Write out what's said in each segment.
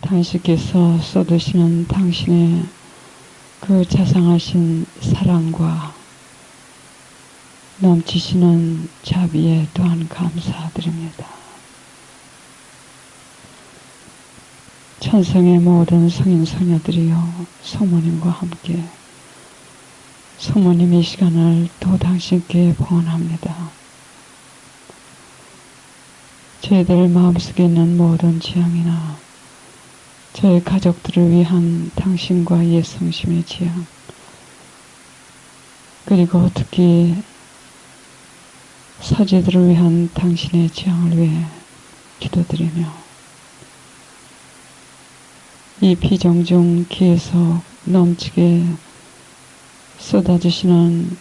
당신께서 쏟으시는 당신의 그 자상하신 사랑과 넘치시는 자비에 또한 감사드립니다. 천성의 모든 성인 성녀들이여 성모님과 함께 성모님 이 시간을 또 당신께 봉헌합니다. 저희들 마음속에 있는 모든 지향이나 저희 가족들을 위한 당신과 옛 성심의 지향, 그리고 특히 사제들을 위한 당신의 지향을 위해 기도드리며 이 비정중 계속 넘치게 쏟아지시는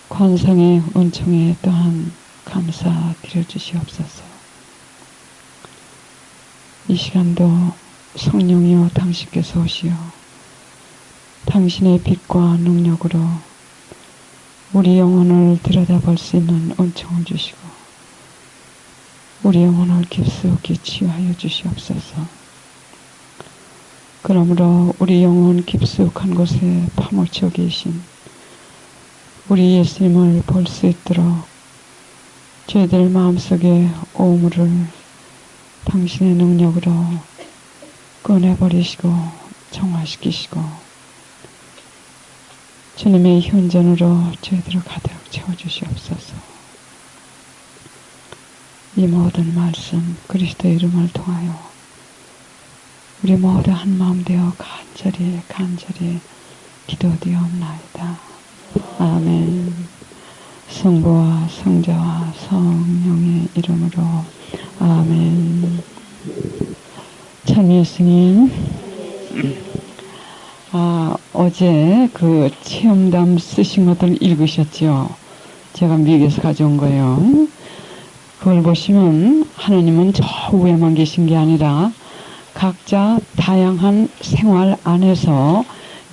관상의 은총에 또한 감사드려 주시옵소서. 이 시간도 성령이여 당신께서 오시어 당신의 빛과 능력으로 우리 영혼을 들여다볼 수 있는 은총을 주시고 우리 영혼을 깊숙이 치유하여 주시옵소서. 그러므로 우리 영혼 깊숙한 곳에 파묻혀 계신 우리 예수님을 볼 수 있도록 저희들 마음속에 오물을 당신의 능력으로 꺼내버리시고 정화시키시고 주님의 현전으로 저희들을 가득 채워주시옵소서. 이 모든 말씀 그리스도의 이름을 통하여 우리 모두 한마음 되어 간절히 기도되옵나이다. 아멘. 성부와 성자와 성령의 이름으로 아멘. 참 예수님, 어제 그 체험담 쓰신 것들 읽으셨죠? 제가 미국에서 가져온 거예요. 그걸 보시면 하나님은 저 위에만 계신 게 아니라 각자 다양한 생활 안에서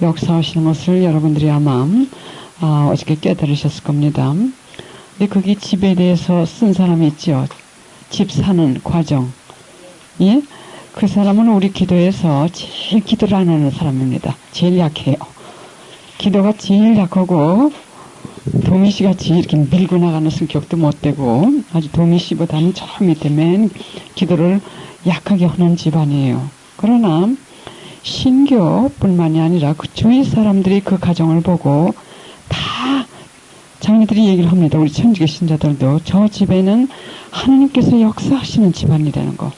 역사하시는 것을 여러분들이 아마 어저께 깨달으셨을 겁니다. 근데 거기 집에 대해서 쓴 사람이 있죠. 집 사는 과정. 예? 그 사람은 우리 기도에서 제일 기도를 안 하는 사람입니다. 제일 약해요. 기도가 제일 약하고 도미씨같이 이렇게 밀고 나가는 성격도 못 되고 아주 도미씨보다는 저 밑에 맨 기도를 약하게 하는 집안이에요. 그러나 신교뿐만이 아니라 그 주위 사람들이 그 가정을 보고 다 자기들이 얘기를 합니다. 우리 천주교 신자들도 저 집에는 하나님께서 역사하시는 집안이라는 거.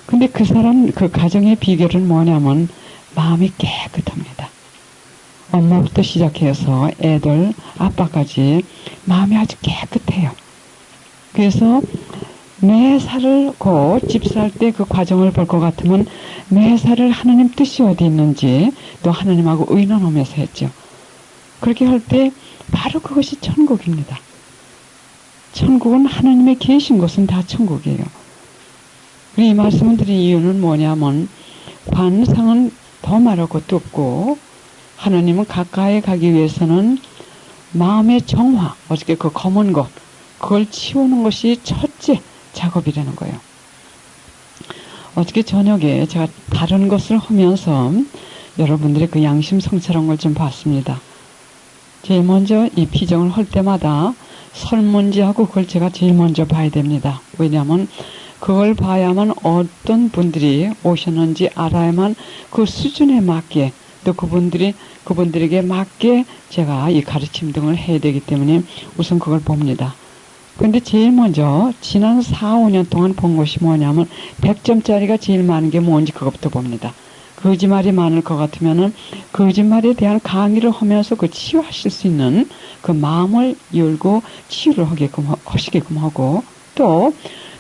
근데 그 사람 그 가정의 비결은 뭐냐면 마음이 깨끗합니다. 엄마부터 시작해서 애들 아빠까지 마음이 아주 깨끗해요. 그래서 매사를 집 살 때 그 과정을 볼 것 같으면 매사를 하나님 뜻이 어디 있는지 또 하나님하고 의논하면서 했죠. 그렇게 할 때 바로 그것이 천국입니다. 천국은 하나님의 계신 곳은 다 천국이에요. 이 말씀을 드린 이유는 뭐냐면 관상은 더 말할 것도 없고 하나님은 가까이 가기 위해서는 마음의 정화, 어저께 그 검은 것 그걸 치우는 것이 첫째 작업이라는 거예요. 어저께 저녁에 제가 다른 것을 하면서 여러분들의 그 양심 성찰한 걸 좀 봤습니다. 제일 먼저 이 피정을 할 때마다 설문지하고 그걸 제가 제일 먼저 봐야 됩니다. 왜냐하면 그걸 봐야만 어떤 분들이 오셨는지 알아야만 그 수준에 맞게 또 그분들에게 맞게 제가 이 가르침 등을 해야 되기 때문에 우선 그걸 봅니다. 근데 제일 먼저 지난 4, 5년 동안 본 것이 뭐냐면 100점짜리가 제일 많은 게 뭔지 그것부터 봅니다. 거짓말이 많을 것 같으면은 거짓말에 대한 강의를 하면서 그 치유하실 수 있는 그 마음을 열고 치유를 하시게끔 하고 또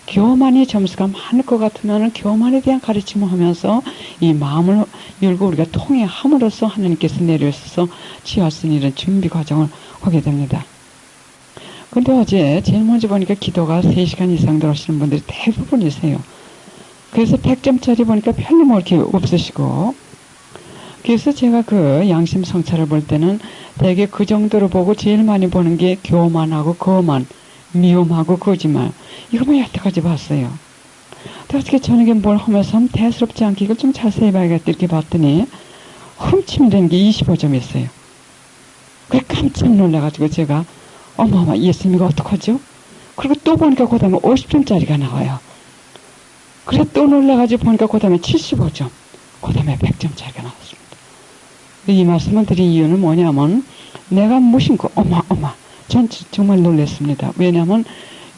교만이 점수가 많을 것 같으면은 교만에 대한 가르침을 하면서 이 마음을 열고 우리가 통해함으로써 하나님께서 내려오셔서 치유할 수 있는 이런 준비 과정을 하게 됩니다. 근데 어제 제일 먼저 보니까 기도가 3시간 이상 들어오시는 분들이 대부분이세요. 그래서 100점짜리 보니까 별로 뭐 이렇게 없으시고 그래서 제가 그 양심 성찰을 볼 때는 되게 그 정도로 보고 제일 많이 보는 게 교만하고 거만, 미움하고 거짓말 이거만 여태까지 봤어요. 어떻게 저녁에 뭘 하면서 대수롭지 않게 이걸 좀 자세히 봐야겠다 이렇게 봤더니 훔침이 되는 게 25점이었어요. 그래 깜짝 놀라가지고 제가 어머머 예수님 이거 어떡하죠? 그리고 또 보니까 그 다음에 50점짜리가 나와요. 그래 또 놀라가지고 보니까 그 다음에 75점, 그 다음에 100점짜리가 나왔습니다. 이 말씀을 드린 이유는 뭐냐면 내가 무심코 어마 전 정말 놀랐습니다. 왜냐하면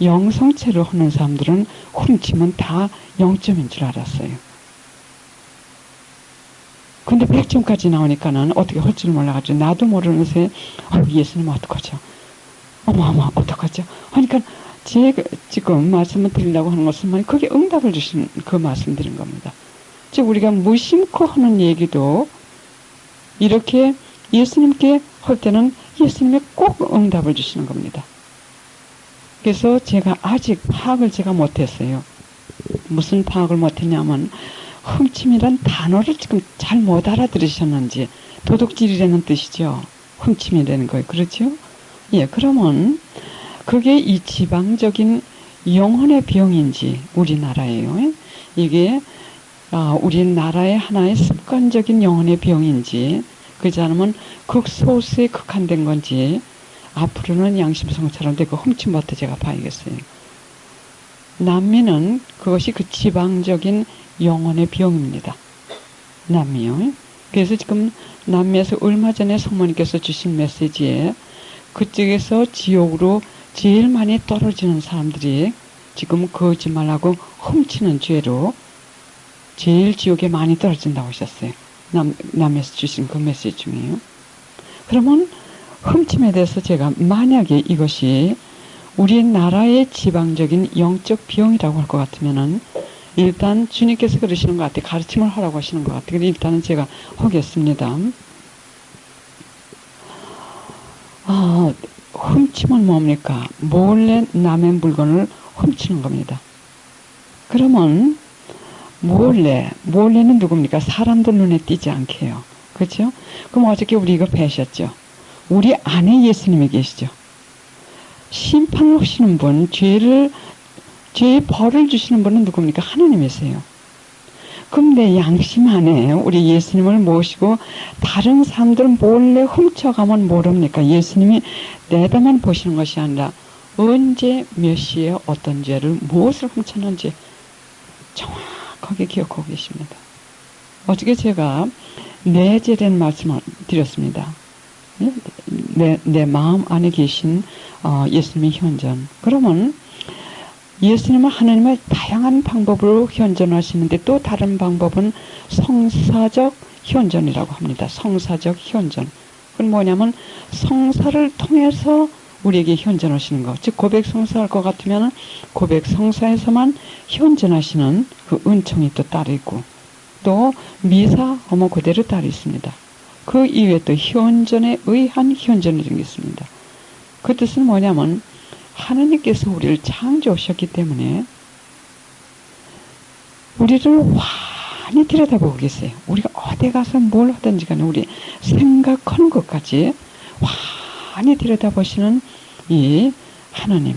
영성체를 하는 사람들은 훔치면 다 0점인 줄 알았어요. 근데 100점까지 나오니까는 어떻게 할 줄 몰라가지고 나도 모르는 새에 예수님 어떡하죠? 어머 어떡하죠? 하니까 제가 지금 말씀을 드리려고 하는 것은 그게 응답을 주신 그 말씀 드린 겁니다. 즉 우리가 무심코 하는 얘기도 이렇게 예수님께 할 때는 예수님이 꼭 응답을 주시는 겁니다. 그래서 제가 아직 파악을 제가 못했어요. 무슨 파악을 못했냐면 훔침이란 단어를 지금 잘 못 알아들으셨는지 도둑질이라는 뜻이죠. 훔침이라는 거예요. 그렇죠? 예, 그러면 그게 이 지방적인 영혼의 병인지 우리나라예요. 이게 우리나라의 하나의 습관적인 영혼의 병인지 그렇지 않으면 극소수에 극한된 건지 앞으로는 양심성처럼 되고 훔침부터 제가 봐야겠어요. 남미는 그것이 그 지방적인 영혼의 병입니다. 남미요. 그래서 지금 남미에서 얼마 전에 성모님께서 주신 메시지에 그쪽에서 지옥으로 제일 많이 떨어지는 사람들이 지금 거짓말하고 훔치는 죄로 제일 지옥에 많이 떨어진다고 하셨어요. 남에서 주신 그 메시지 중에요. 그러면 훔침에 대해서 제가 만약에 이것이 우리나라의 지방적인 영적 병이라고 할 것 같으면은 일단 주님께서 그러시는 것 같아요. 가르침을 하라고 하시는 것 같아요. 일단은 제가 하겠습니다. 훔침은 뭡니까? 몰래 남의 물건을 훔치는 겁니다. 그러면 몰래는 누굽니까? 사람들 눈에 띄지 않게 해요. 그렇죠? 그럼 어저께 우리 이거 배셨죠? 우리 안에 예수님이 계시죠? 심판을 하시는 분, 죄의 벌을 주시는 분은 누굽니까? 하나님이세요. 그럼 내 양심 안에 우리 예수님을 모시고 다른 사람들 몰래 훔쳐가면 모릅니까? 예수님이 내다만 보시는 것이 아니라 언제 몇 시에 어떤 죄를 무엇을 훔쳤는지 정확하게 기억하고 계십니다. 어저께 제가 내재된 말씀을 드렸습니다. 내 마음 안에 계신 예수님의 현존. 그러면 예수님은 하나님의 다양한 방법으로 현존하시는데 또 다른 방법은 성사적 현존이라고 합니다. 성사적 현존. 그건 뭐냐면 성사를 통해서 우리에게 현존하시는 것. 즉 고백 성사할 것 같으면 고백 성사에서만 현존하시는 그 은총이 또 따로 있고 또 미사 어머 그대로 따로 있습니다. 그 이외에 또 현존에 의한 현존이라는 게 있습니다. 그 뜻은 뭐냐면 하나님께서 우리를 창조하셨기 때문에 우리를 환히 들여다보고 계세요. 우리가 어디 가서 뭘 하든지 간에 우리 생각하는 것까지 환히 들여다보시는 이 하나님.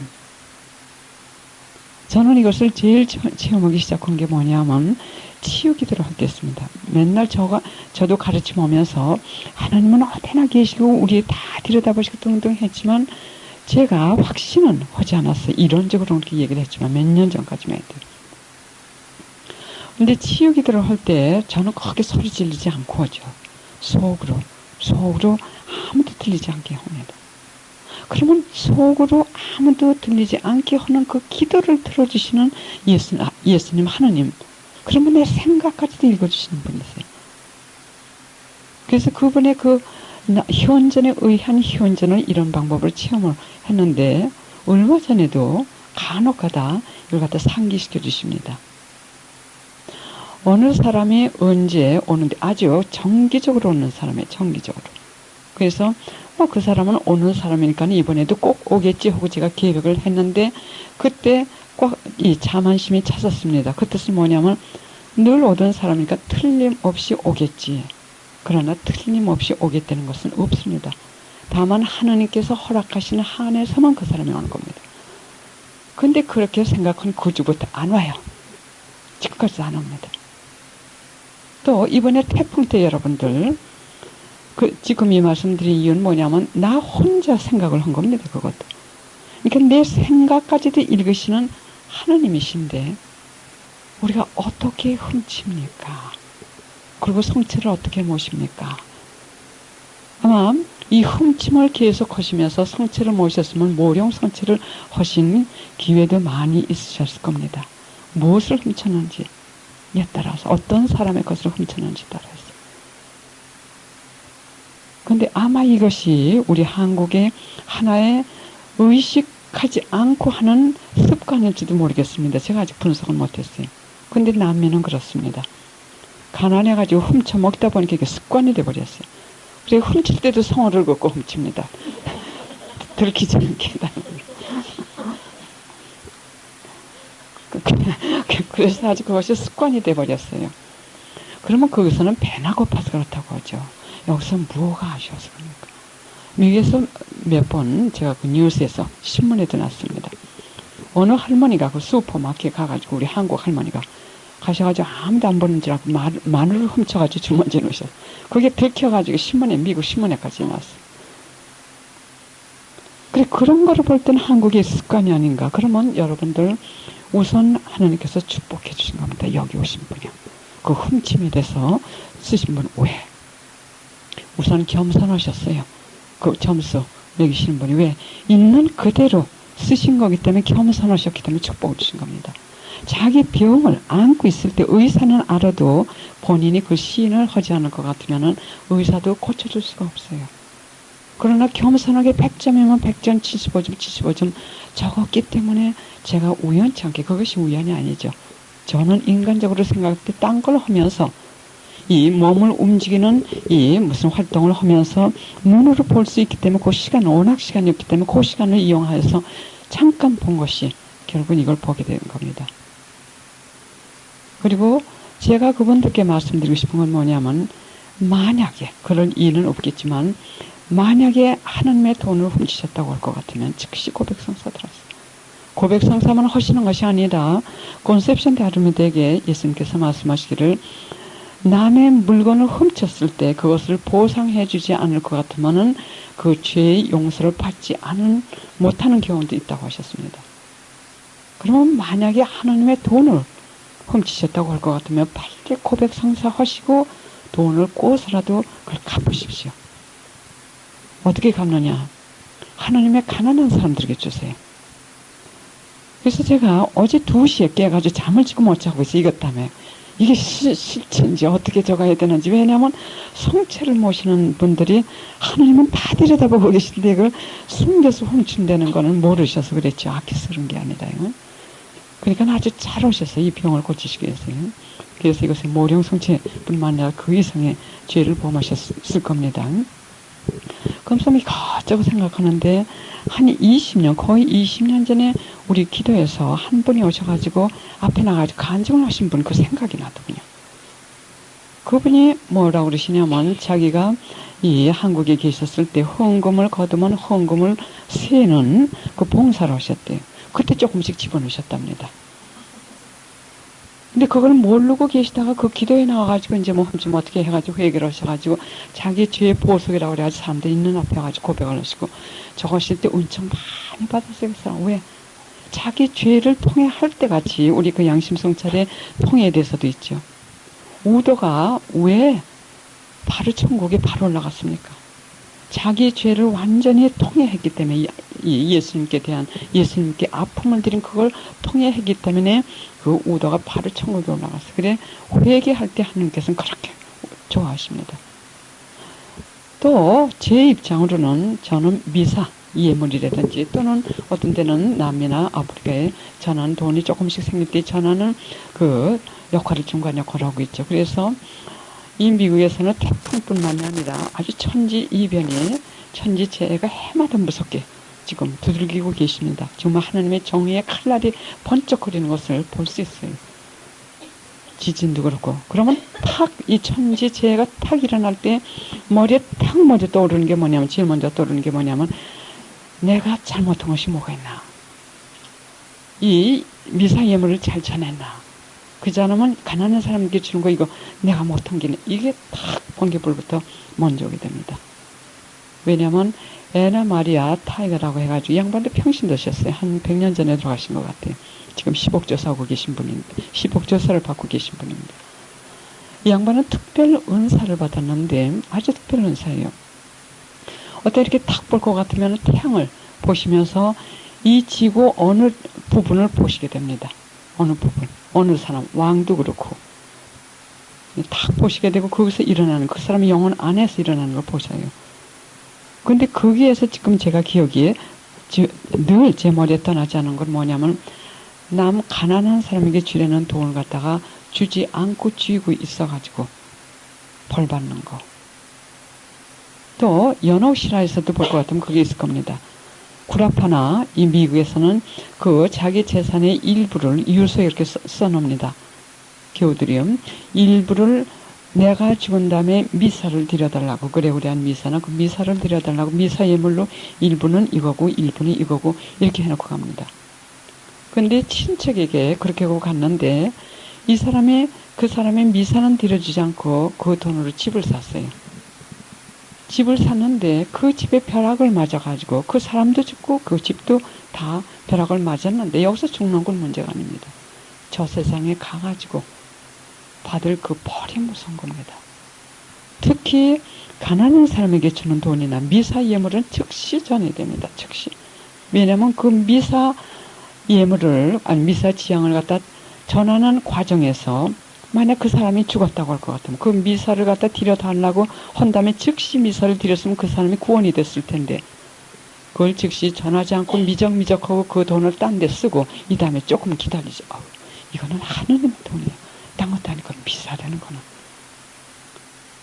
저는 이것을 제일 체험하기 시작한 게 뭐냐면 치유기도를 할 때 했습니다. 맨날 저도 가르침 오면서 하나님은 어디나 계시고 우리 다 들여다보시고 등등 했지만 제가 확신은 하지 않았어요. 이론적으로 그렇게 얘기를 했지만 몇 년 전까지만 해도. 근데 치유기도를 할 때 저는 그렇게 소리 지르지 않고 하죠. 속으로 아무도 들리지 않게 합니다. 그러면 속으로 아무도 들리지 않게 하는 그 기도를 들어주시는 예수님 하나님. 그러면 내 생각까지도 읽어주시는 분이세요. 그래서 그분의 그 현존에 의한 현존을 이런 방법으로 체험을 했는데 얼마 전에도 간혹가다 이걸 갖다 상기시켜 주십니다. 어느 사람이 언제 오는데 아주 정기적으로 오는 사람이에요. 정기적으로. 그래서 그 사람은 오는 사람이니까 이번에도 꼭 오겠지 하고 제가 계획을 했는데 그때 꼭 이 자만심이 찾았습니다. 그 뜻은 뭐냐면 늘 오던 사람이니까 틀림없이 오겠지. 그러나 틀림없이 오겠다는 것은 없습니다. 다만 하나님께서 허락하시는 한에서만 그 사람이 오는 겁니다. 근데 그렇게 생각한 그 주부터 안 와요. 지금까지 안 옵니다. 또 이번에 태풍 때 여러분들 지금 이 말씀드린 이유는 뭐냐면 나 혼자 생각을 한 겁니다. 그것도. 그러니까 내 생각까지도 읽으시는 하나님이신데 우리가 어떻게 훔칩니까? 그리고 성체를 어떻게 모십니까? 아마 이 훔침을 계속 하시면서 성체를 모셨으면 모령 성체를 하신 기회도 많이 있으셨을 겁니다. 무엇을 훔쳤는지에 따라서 어떤 사람의 것을 훔쳤는지 따라서. 그런데 아마 이것이 우리 한국의 하나의 의식하지 않고 하는 습관일지도 모르겠습니다. 제가 아직 분석을 못했어요. 근데 남미는 그렇습니다. 가난해가지고 훔쳐 먹다 보니까 이게 습관이 돼버렸어요. 그래서 훔칠 때도 성어를 걷고 훔칩니다. 들키지 않게. 그래서 아주 그것이 습관이 돼버렸어요. 그러면 거기서는 배나 고파서 그렇다고 하죠. 여기서 뭐가 아쉬워서 그럽니까? 미국에서 몇 번 제가 그 뉴스에서 신문에도 났습니다. 어느 할머니가 그 슈퍼마켓 가가지고 우리 한국 할머니가 가셔가지고 아무도 안 보는 줄 알고 마늘을 훔쳐가지고 주머니에 넣으셨어요. 그게 들켜가지고 미국 신문에까지 나왔어요. 그래, 그런 거를 볼 때는 한국의 습관이 아닌가. 그러면 여러분들 우선 하나님께서 축복해 주신 겁니다. 여기 오신 분이요. 그 훔침에 대해서 쓰신 분 왜? 우선 겸손하셨어요. 그 점수 매기시는 분이 왜? 있는 그대로 쓰신 거기 때문에 겸손하셨기 때문에 축복을 주신 겁니다. 자기 병을 안고 있을 때 의사는 알아도 본인이 그 시인을 하지 않을 것 같으면 의사도 고쳐줄 수가 없어요. 그러나 겸손하게 100점이면 100점, 75점, 75점 적었기 때문에 제가 우연치 않게, 그것이 우연이 아니죠. 저는 인간적으로 생각할 때 딴 걸 하면서 이 몸을 움직이는 이 무슨 활동을 하면서 눈으로 볼 수 있기 때문에 그 시간, 워낙 시간이 없기 때문에 그 시간을 이용해서 잠깐 본 것이 결국 이걸 보게 되는 겁니다. 그리고 제가 그분들께 말씀드리고 싶은 건 뭐냐면 만약에 그런 이유는 없겠지만 만약에 하나님의 돈을 훔치셨다고 할 것 같으면 즉시 고백성사 들었어요. 고백성사만 하시는 것이 아니라 콘셉션 다르메드에게 예수님께서 말씀하시기를 남의 물건을 훔쳤을 때 그것을 보상해 주지 않을 것 같으면은 그 죄의 용서를 받지 못하는 경우도 있다고 하셨습니다. 그러면 만약에 하나님의 돈을 훔치셨다고 할 것 같으면 빨리 고백성사 하시고 돈을 꿔서라도 그걸 갚으십시오. 어떻게 갚느냐? 하나님의 가난한 사람들에게 주세요. 그래서 제가 어제 2시에 깨가지고 잠을 지금 못 자고 있어요. 이것 때문에. 이게 실체인지 어떻게 적어야 되는지. 왜냐하면 성체를 모시는 분들이 하나님은 다 들여다보고 계신데 이걸 숨겨서 훔친다는 거는 모르셔서 그랬죠. 악해서 그런 게 아니라요. 그러니까 아주 잘 오셨어요. 이 병을 고치시기 위해서요. 그래서 이것이 모령성체뿐만 아니라 그 이상의 죄를 범하셨을 겁니다. 그럼 좀 이것저것 생각하는데 한 20년, 거의 20년 전에 우리 기도에서 한 분이 오셔가지고 앞에 나가지고 간증을 하신 분 그 생각이 나더군요. 그분이 뭐라고 그러시냐면 자기가 이 한국에 계셨을 때 헌금을 거두면 헌금을 세는 그 봉사를 하셨대요. 그때 조금씩 집어넣으셨답니다. 근데 그걸 모르고 계시다가 그 기도에 나와가지고 이제 뭐 어떻게 해가지고 회개를 하셔가지고 자기 죄의 보석이라고 그래가지고 사람들 있는 앞에 가지고 고백을 하시고 저거 하실 때 은총 많이 받았어요. 그 사람. 왜? 자기 죄를 통회할 때 같이 우리 그 양심성찰의 통회에 대해서도 있죠. 우도가 왜 바로 천국에 바로 올라갔습니까? 자기 죄를 완전히 통회했기 때문에 예수님께 대한 예수님께 아픔을 드린 그걸 통회했기 때문에 그 우도가 바로 천국에 올라갔어요. 그래 회개할 때 하나님께서는 그렇게 좋아하십니다. 또 제 입장으로는 저는 미사 예물이라든지 또는 어떤 때는 남미나 아프리카에 전하는 돈이 조금씩 생길 때 전하는 그 역할을 중간 역할을 하고 있죠. 그래서 이 미국에서는 태풍뿐만이 아니라 아주 천지이변이 천지재해가 해마다 무섭게 지금 두들기고 계십니다. 정말 하나님의 정의의 칼날이 번쩍거리는 것을 볼 수 있어요. 지진도 그렇고. 그러면 탁 이 천지재해가 탁 일어날 때 머리에 탁 먼저 떠오르는 게 뭐냐면 제일 먼저 떠오르는 게 뭐냐면 내가 잘못한 것이 뭐가 있나. 이 미사 예물을 잘 전했나. 그 사람은 가난한 사람에게 주는 거 이거 내가 못한 게 이게 딱 번개불부터 먼저 오게 됩니다. 왜냐하면 에나 마리아 타이거라고 해가지고 이 양반도 평신도셨어요. 한 100년 전에 돌아가신 것 같아요. 지금 10억 조사하고 계신 분인데 10억 조사를 받고 계신 분입니다. 이 양반은 특별 은사를 받았는데 아주 특별 은사예요. 어때 이렇게 딱 볼 것 같으면 태양을 보시면서 이 지구 어느 부분을 보시게 됩니다. 어느 부분, 어느 사람, 왕도 그렇고 딱 보시게 되고 거기서 일어나는 그 사람의 영혼 안에서 일어나는 걸 보셔요. 근데 거기에서 지금 제가 기억이 늘 제 머리에 떠나지 않은 건 뭐냐면 남 가난한 사람에게 주려는 돈을 갖다가 주지 않고 쥐고 있어가지고 벌 받는 거. 또 연옥실화에서도 볼 것 같으면 그게 있을 겁니다. 구라파나 이 미국에서는 그 자기 재산의 일부를 유서에 이렇게 써놓습니다. 교우들이요. 일부를 내가 죽은 다음에 미사를 드려달라고. 그래 우리 한 미사는 그 미사를 드려달라고. 미사 예물로 일부는 이거고 일부는 이거고 이렇게 해놓고 갑니다. 근데 친척에게 그렇게 하고 갔는데 이 사람이 그 사람의 미사는 드려주지 않고 그 돈으로 집을 샀어요. 집을 샀는데 그 집에 벼락을 맞아가지고 그 사람도 죽고 그 집도 다 벼락을 맞았는데 여기서 죽는 건 문제가 아닙니다. 저 세상에 가가지고 받을 그 벌이 무서운 겁니다. 특히 가난한 사람에게 주는 돈이나 미사 예물은 즉시 전해야 됩니다. 즉시. 왜냐하면 그 미사 예물을 아니 미사 지향을 갖다 전하는 과정에서 만약 그 사람이 죽었다고 할 것 같으면 그 미사를 갖다 드려달라고 한 다음에 즉시 미사를 드렸으면 그 사람이 구원이 됐을 텐데 그걸 즉시 전하지 않고 미적미적하고 그 돈을 딴 데 쓰고 이 다음에 조금 기다리죠. 이거는 하느님의 돈이에요. 딴 것도 아니고 비싸다는 거는.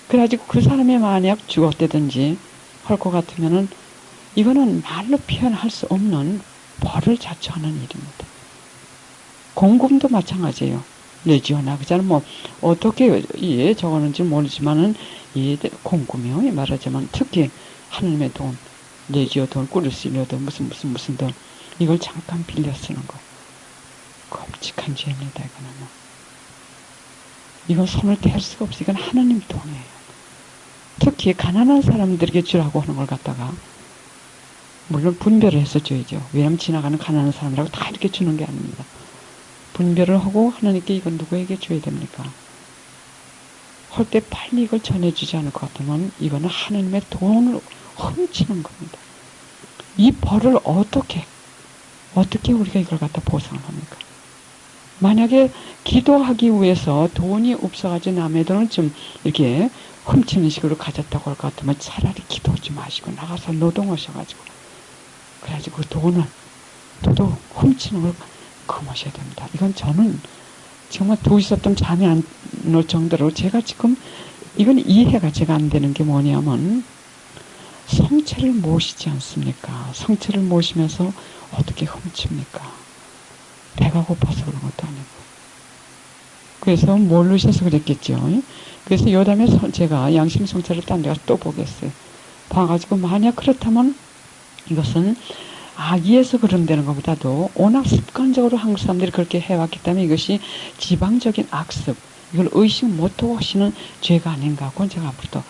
그래가지고 그 사람이 만약 죽었다든지 할 것 같으면은 이거는 말로 표현할 수 없는 벌을 자초하는 일입니다. 공금도 마찬가지예요. 레지오나 그자는 뭐 어떻게 예 적었는지 모르지만은 이 공금이요 말하자면 특히 하느님의 돈, 레지오 돈, 꾸르시려 돈 무슨 돈 이걸 잠깐 빌려 쓰는 거 끔찍한 죄입니다. 이거는 이건 손을 댈 수가 없어. 이건 하느님 돈이에요. 특히 가난한 사람들에게 주라고 하는 걸 갖다가 물론 분별을 해서 줘야죠. 왜냐하면 지나가는 가난한 사람이라고 다 이렇게 주는 게 아닙니다. 분별을 하고 하나님께 이건 누구에게 줘야 됩니까? 할 때 빨리 이걸 전해주지 않을 것 같으면 이거는 하나님의 돈을 훔치는 겁니다. 이 벌을 어떻게 우리가 이걸 갖다 보상을 합니까? 만약에 기도하기 위해서 돈이 없어가지고 남의 돈을 좀 이렇게 훔치는 식으로 가졌다고 할 것 같으면 차라리 기도하지 마시고 나가서 노동하셔가지고 그래가지고 그 돈을 또 훔치는 걸 금하셔야 됩니다. 이건 저는 정말 두 있었던 잠이 안 올 정도로 제가 지금 이건 이해가 제가 안 되는 게 뭐냐면 성체를 모시지 않습니까? 성체를 모시면서 어떻게 훔칩니까? 배가 고파서 그런 것도 아니고 그래서 모르셔서 그랬겠죠. 그래서 요 다음에 제가 양심 성체를 딴 데 가서 또 보겠어요. 봐가지고 만약 그렇다면 이것은 악의에서 그런다는 것보다도 워낙 습관적으로 한국 사람들이 그렇게 해왔기 때문에 이것이 지방적인 악습, 이걸 의식 못하고 하시는 죄가 아닌가 하고 제가 앞으로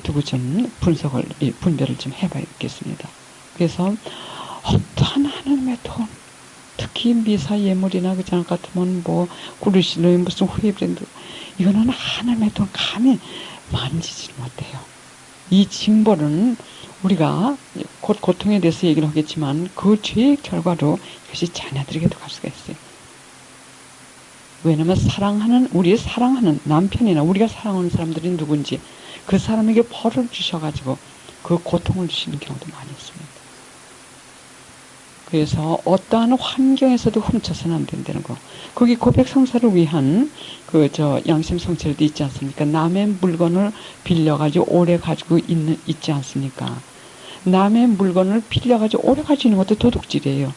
두고 좀 분별을 좀 해봐야겠습니다. 그래서 어떠한 하나님의 돈, 특히 미사 예물이나 그장 같으면 뭐 구르실로의 무슨 후예브랜드 이거는 하나님의 돈 감히 만지지 못해요. 이 징벌은 우리가 곧 고통에 대해서 얘기를 하겠지만 그 죄의 결과로 이것이 자녀들에게도 갈 수가 있어요. 왜냐하면 우리 사랑하는 남편이나 우리가 사랑하는 사람들이 누군지 그 사람에게 벌을 주셔가지고 그 고통을 주시는 경우도 많이 있습니다. 그래서 어떠한 환경에서도 훔쳐서는 안 된다는 거. 거기 고백성사를 위한 양심 성체도 있지 않습니까? 남의 물건을 빌려가지고 오래 가지고 있지 않습니까? 남의 물건을 빌려가지고 오래 가지고 있는 것도 도둑질이에요.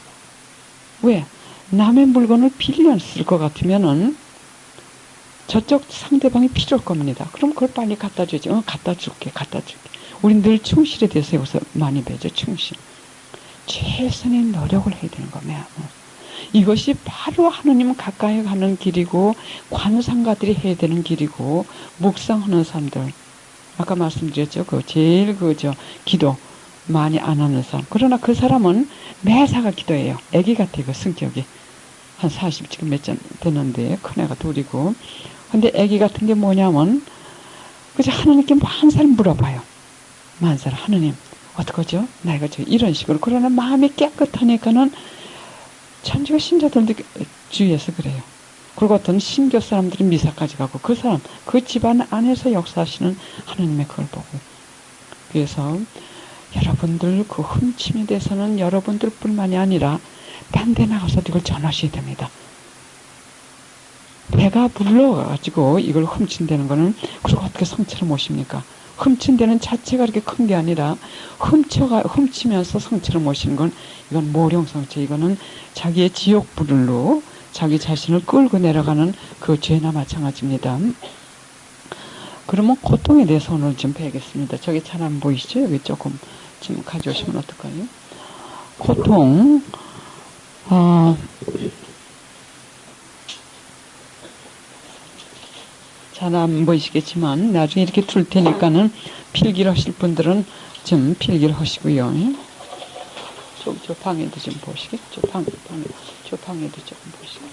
왜? 남의 물건을 빌렸을 것 같으면은 저쪽 상대방이 필요할 겁니다. 그럼 그걸 빨리 갖다 주지. 갖다 줄게. 우린 늘 충실에 대해서 여기서 많이 배죠. 충실. 최선의 노력을 해야 되는 겁니다. 이것이 바로 하느님 가까이 가는 길이고 관상가들이 해야 되는 길이고 묵상하는 사람들 아까 말씀드렸죠. 제일 기도 많이 안 하는 사람. 그러나 그 사람은 매사가 기도해요. 애기 같아요. 그 성격이. 한 40 지금 몇 점 되는데 큰애가 둘이고. 근데 애기 같은 게 뭐냐면 그저 하나님께 만살 물어봐요. 만살 하느님 어떡하죠? 나 이거 이런 식으로. 그러나 마음이 깨끗하니까는 천주교 신자들도 주위에서 그래요. 그리고 어떤 신교 사람들이 미사까지 가고 그 사람 그 집안 안에서 역사하시는 하나님의 그걸 보고. 그래서 여러분들 그 훔침에 대해서는 여러분들 뿐만이 아니라 딴 데 나가서 이걸 전하셔야 됩니다. 배가 불러가지고 이걸 훔친다는 거는 그리고 어떻게 성체를 모십니까? 훔친다는 자체가 그렇게 큰 게 아니라 훔치면서 성체를 모시는 건 이건 모령성체. 이거는 자기의 지옥불로 자기 자신을 끌고 내려가는 그 죄나 마찬가지입니다. 그러면 고통에 대해서 오늘 좀 배우겠습니다. 저기 잘 안 보이시죠? 여기 조금 좀 가져오시면 어떨까요? 고통, 잘 안 보이시겠지만 나중에 이렇게 둘 테니까는 필기를 하실 분들은 좀 필기를 하시고요. 저 방에도 좀 보시게. 저 방에도 조금 보시고.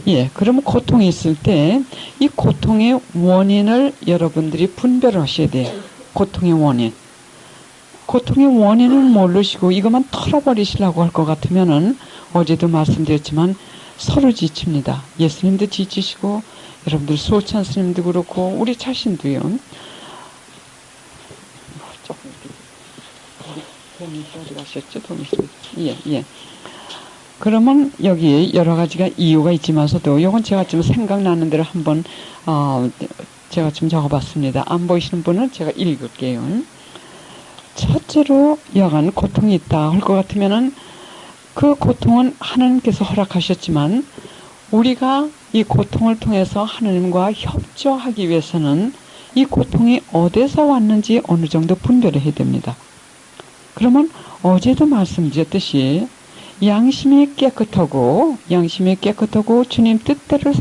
예, 그러면 고통이 있을 때 이 고통의 원인을 여러분들이 분별을 하셔야 돼요. 고통의 원인. 고통의 원인을 모르시고 이것만 털어버리시려고 할 것 같으면은 어제도 말씀드렸지만 서로 지칩니다. 예수님도 지치시고 여러분들 수호찬 스님도 그렇고 우리 자신도요. 조금 돈이 어디 가셨죠? 돈이 예. 그러면 여기에 여러 가지가 이유가 있지만서도 요건 제가 좀 생각나는 대로 한번 제가 좀 적어봤습니다. 안 보이시는 분은 제가 읽을게요. 첫째로 여간 고통이 있다 할 것 같으면은 그 고통은 하나님께서 허락하셨지만 우리가 이 고통을 통해서 하나님과 협조하기 위해서는 이 고통이 어디서 왔는지 어느 정도 분별을 해야 됩니다. 그러면 어제도 말씀드렸듯이 양심이 깨끗하고 주님 뜻대로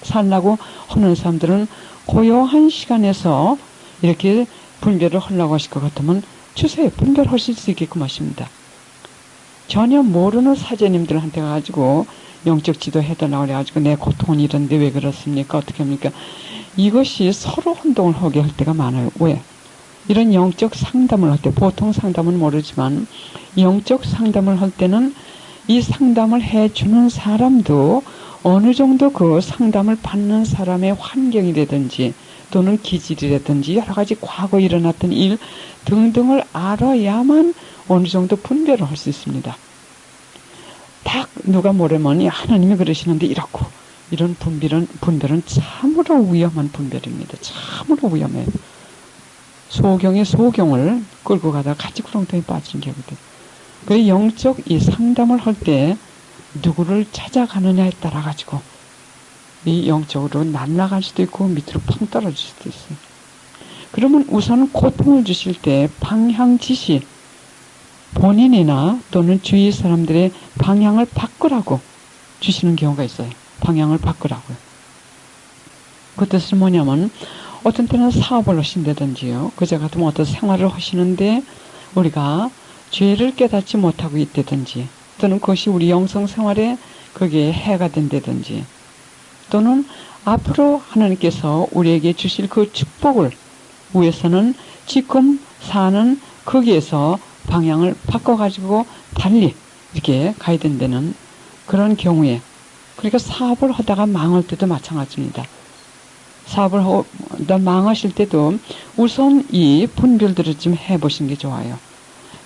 살라고 하는 사람들은 고요한 시간에서 이렇게 분별을 하려고 하실 것 같으면 주세요. 분별하실 수 있게끔 하십니다. 전혀 모르는 사제님들한테 가지고 영적 지도 해달라고 그래가지고 내 고통은 이런데 왜 그렇습니까? 어떻게 합니까? 이것이 서로 혼동을 하게 할 때가 많아요. 왜? 이런 영적 상담을 할 때, 보통 상담은 모르지만 영적 상담을 할 때는 이 상담을 해주는 사람도 어느 정도 그 상담을 받는 사람의 환경이라든지 또는 기질이라든지 여러 가지 과거 일어났던 일 등등을 알아야만 어느 정도 분별을 할 수 있습니다. 딱 누가 뭐라면 하나님이 그러시는데 이렇고 이런 분별은 참으로 위험한 분별입니다. 참으로 위험해요. 소경이 소경을 끌고 가다가 같이 구렁텅이에 빠지는 경우도. 그 영적 이 상담을 할 때 누구를 찾아가느냐에 따라 가지고 이 영적으로 날아갈 수도 있고 밑으로 펑 떨어질 수도 있어요. 그러면 우선 고통을 주실 때 방향 지시, 본인이나 또는 주위 사람들의 방향을 바꾸라고 주시는 경우가 있어요. 방향을 바꾸라고요. 그 뜻은 뭐냐면 어떤 때는 사업을 하신다든지요. 그저 같으면 어떤 생활을 하시는데 우리가 죄를 깨닫지 못하고 있다든지 또는 그것이 우리 영성 생활에 그게 해가 된다든지 또는 앞으로 하나님께서 우리에게 주실 그 축복을 위해서는 지금 사는 거기에서 방향을 바꿔가지고 달리 이렇게 가야 된다는 그런 경우에 그러니까 사업을 하다가 망할 때도 마찬가지입니다. 사업을 하다 망하실 때도 우선 이 분별들을 좀 해보시는 게 좋아요.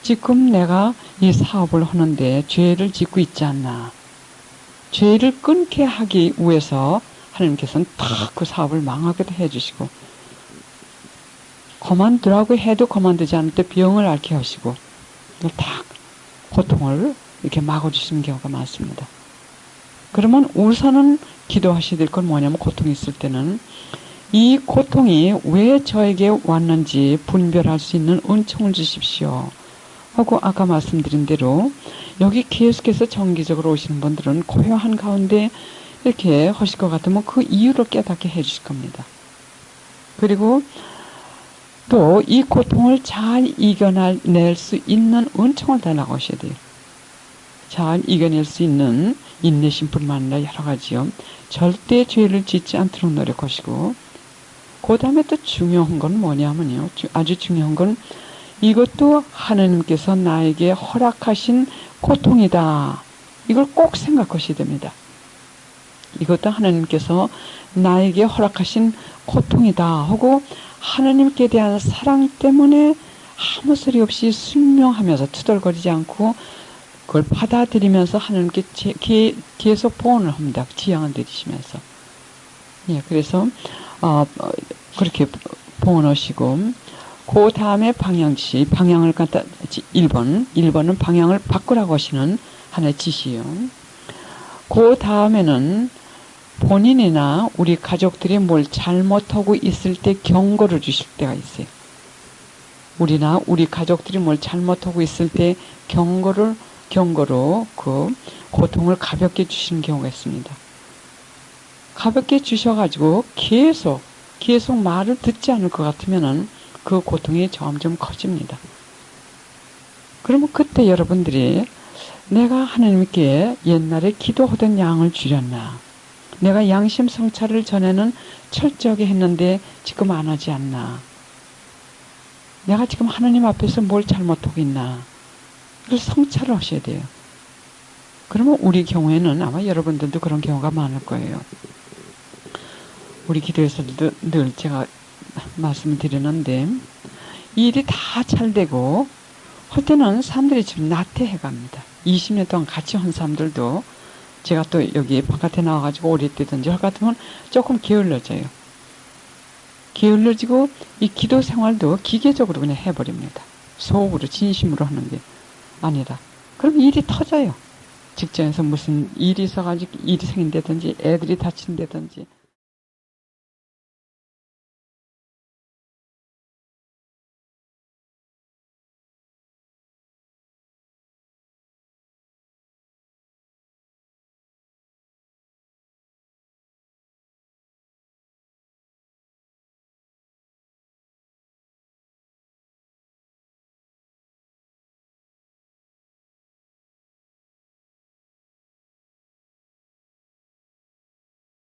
지금 내가 이 사업을 하는데 죄를 짓고 있지 않나. 죄를 끊게 하기 위해서 하나님께서는 딱 그 사업을 망하게도 해주시고 그만두라고 해도 그만두지 않을 때 병을 앓게 하시고 딱 고통을 이렇게 막아주시는 경우가 많습니다. 그러면 우선은 기도하셔야 될 건 뭐냐면 고통이 있을 때는 이 고통이 왜 저에게 왔는지 분별할 수 있는 은총을 주십시오. 하고 아까 말씀드린 대로 여기 계속해서 정기적으로 오시는 분들은 고요한 가운데 이렇게 하실 것 같으면 그 이유를 깨닫게 해 주실 겁니다. 그리고 또 이 고통을 잘 이겨낼 수 있는 은총을 달라고 하셔야 돼요. 잘 이겨낼 수 있는 인내심뿐만 아니라 여러 가지요. 절대 죄를 짓지 않도록 노력하시고, 그 다음에 또 중요한 건 뭐냐면요. 아주 중요한 건 이것도 하나님께서 나에게 허락하신 고통이다. 이걸 꼭 생각하셔야 됩니다. 이것도 하나님께서 나에게 허락하신 고통이다 하고 하나님께 대한 사랑 때문에 아무 소리 없이 순명하면서 투덜거리지 않고 그걸 받아들이면서 하나님께 계속 보온을 합니다. 지향을 드리시면서. 예, 그래서 그렇게 보온하시고 그 다음에 방향지, 방향을 갖다 1번은 방향을 바꾸라고 하시는 하나의 지시요. 그 다음에는 본인이나 우리 가족들이 뭘 잘못하고 있을 때 경고를 주실 때가 있어요. 우리 가족들이 뭘 잘못하고 있을 때 경고로 그 고통을 가볍게 주시는 경우가 있습니다. 가볍게 주셔가지고 계속 말을 듣지 않을 것 같으면은 그 고통이 점점 커집니다. 그러면 그때 여러분들이 내가 하나님께 옛날에 기도하던 양을 줄였나? 내가 양심 성찰을 전에는 철저하게 했는데 지금 안 하지 않나? 내가 지금 하나님 앞에서 뭘 잘못하고 있나? 그걸 성찰을 하셔야 돼요. 그러면 우리 경우에는 아마 여러분들도 그런 경우가 많을 거예요. 우리 기도에서도 늘 제가 말씀을 드리는데 일이 다 잘 되고 할 때는 사람들이 지금 나태해 갑니다. 20년 동안 같이 한 사람들도 제가 또 여기 바깥에 나와가지고 오랫되든지 할 같으면 조금 게을러져요. 게을러지고 이 기도 생활도 기계적으로 그냥 해버립니다. 속으로 진심으로 하는 게 아니라. 그럼 일이 터져요. 직장에서 무슨 일이 있어가지고 일이 생긴다든지 애들이 다친다든지